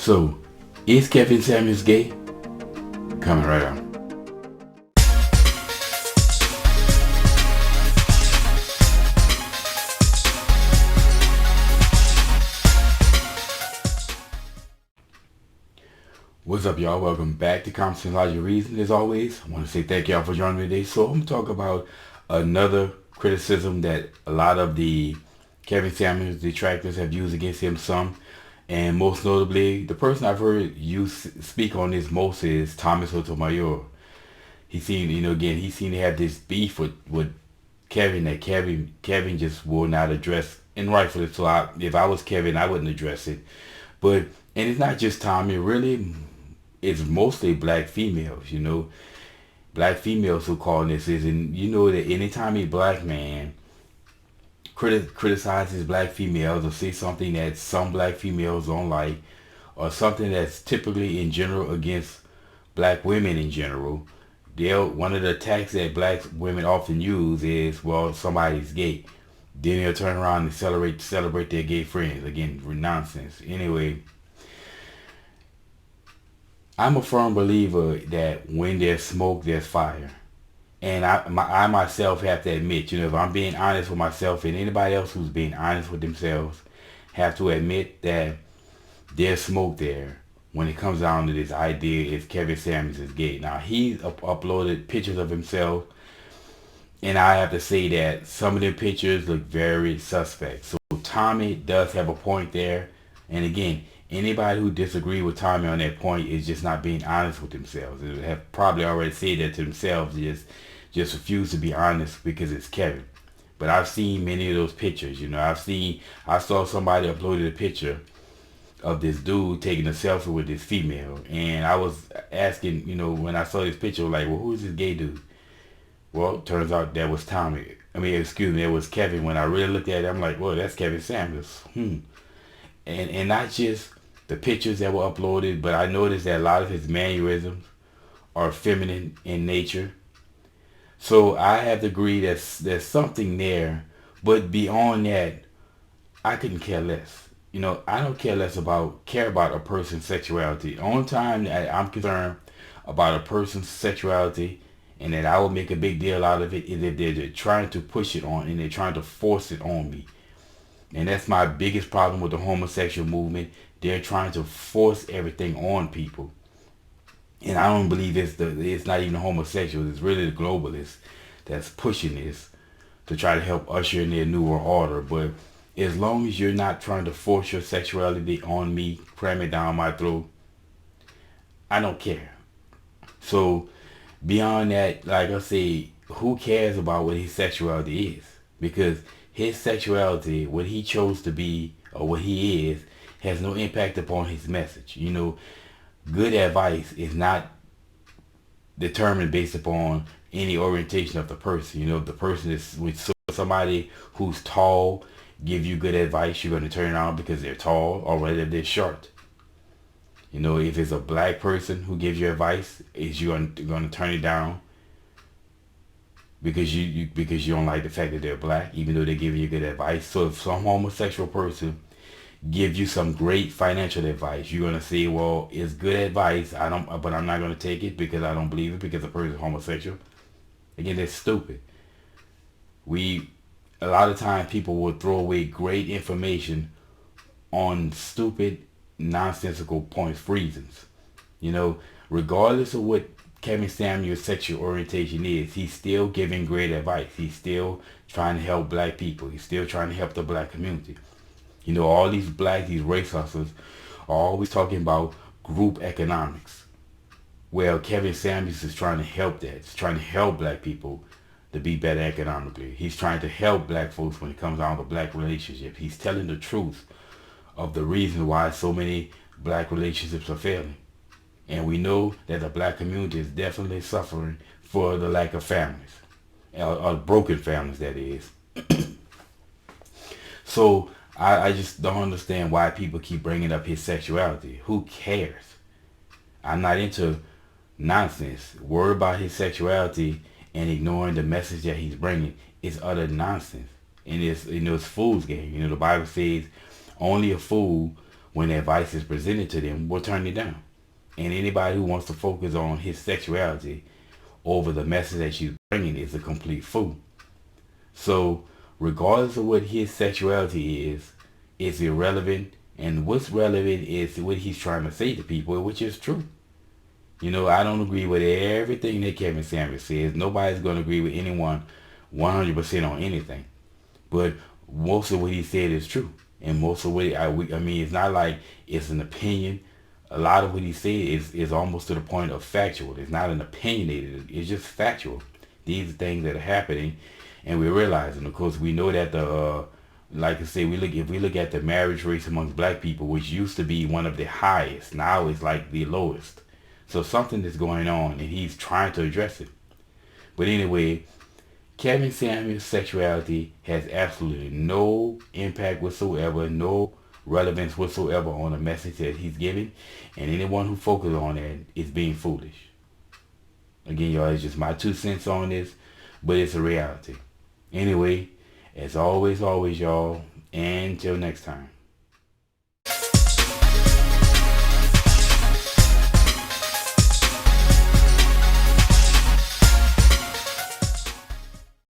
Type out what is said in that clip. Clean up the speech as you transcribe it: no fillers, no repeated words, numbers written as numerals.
So, is Kevin Samuels gay? Coming right on. What's up, y'all? Welcome back to Conversation Logic Reason. As always, I want to say thank y'all for joining me today. So I'm going to talk about another criticism that a lot of the Kevin Samuels detractors have used against him some. And most notably, the person I've heard you speak on this most is Tommy Sotomayor. He seemed, he seemed to have this beef with Kevin that Kevin just will not address. And rightfully so. If I was Kevin, I wouldn't address it. And it's not just Tommy, really. It's mostly black females, black females who call this is, and that anytime a black man criticizes black females or say something that some black females don't like, or something that's typically in general against black women in general, one of the attacks that black women often use is, well, somebody's gay. Then they'll turn around and celebrate their gay friends. Again, nonsense. Anyway, I'm a firm believer that when there's smoke, there's fire. And I myself have to admit, if I'm being honest with myself, and anybody else who's being honest with themselves have to admit that there's smoke there when it comes down to this idea if Kevin Samuels is gay. Now, he's uploaded pictures of himself, and I have to say that some of the pictures look very suspect. So Tommy does have a point there. And again, anybody who disagrees with Tommy on that point is just not being honest with themselves. They have probably already said that to themselves, just refuse to be honest because it's Kevin. But I've seen many of those pictures. I saw somebody uploaded a picture of this dude taking a selfie with this female. And I was asking, when I saw this picture, like, well, who is this gay dude? Well, it turns out that was Tommy. It was Kevin. When I really looked at it, I'm like, well, that's Kevin Samuels. And not just the pictures that were uploaded, but I noticed that a lot of his mannerisms are feminine in nature. So I have to agree that there's something there, but beyond that, I couldn't care less. I don't care about a person's sexuality. The only time that I'm concerned about a person's sexuality and that I will make a big deal out of it is if they're trying to push it on and they're trying to force it on me. And that's my biggest problem with the homosexual movement. They're trying to force everything on people. And I don't believe it's not even the homosexuals. It's really the globalists that's pushing this to try to help usher in their newer order. But as long as you're not trying to force your sexuality on me, cram it down my throat, I don't care. So beyond that, like I say, who cares about what his sexuality is? Because his sexuality, what he chose to be or what he is, has no impact upon his message. Good advice is not determined based upon any orientation of the person. If the person is with somebody who's tall, give you good advice, you're going to turn around because they're tall, or whether they're short. If it's a black person who gives you advice, is you going to turn it down because you don't like the fact that they're black, even though they're giving you good advice. So if some homosexual person give you some great financial advice, you're going to say, well, it's good advice, but I'm not going to take it because I don't believe it because the person is homosexual. Again, that's stupid. A lot of times people will throw away great information on stupid, nonsensical points, reasons. Regardless of what Kevin Samuels' sexual orientation is, he's still giving great advice. He's still trying to help black people. He's still trying to help the black community. All these race hustlers are always talking about group economics. Well, Kevin Samuels is trying to help that. He's trying to help black people to be better economically. He's trying to help black folks when it comes down to black relationships. He's telling the truth of the reason why so many black relationships are failing. And we know that the black community is definitely suffering for the lack of families, or broken families, that is. So I just don't understand why people keep bringing up his sexuality. Who cares? I'm not into nonsense. Worry about his sexuality and ignoring the message that he's bringing is utter nonsense. And it's fool's game. The Bible says only a fool when advice is presented to them, will turn it down. And anybody who wants to focus on his sexuality over the message that she's bringing is a complete fool. So, regardless of what his sexuality is, it's irrelevant. And what's relevant is what he's trying to say to people, which is true. I don't agree with everything that Kevin Samuels says. Nobody's going to agree with anyone 100% on anything. But most of what he said is true. And most of what, it's not like it's an opinion. A lot of what he said is almost to the point of factual. It's not an opinionated. It's just factual. These are things that are happening, and we're realizing. Of course, we know that like I say, if we look at the marriage rates amongst black people, which used to be one of the highest, now it's like the lowest. So something is going on, and he's trying to address it. But anyway, Kevin Samuels' sexuality has absolutely no impact whatsoever, no relevance whatsoever on the message that he's giving. And anyone who focuses on that is being foolish. Again, y'all, it's just my 2 cents on this, but it's a reality. Anyway, as always, y'all, until next time.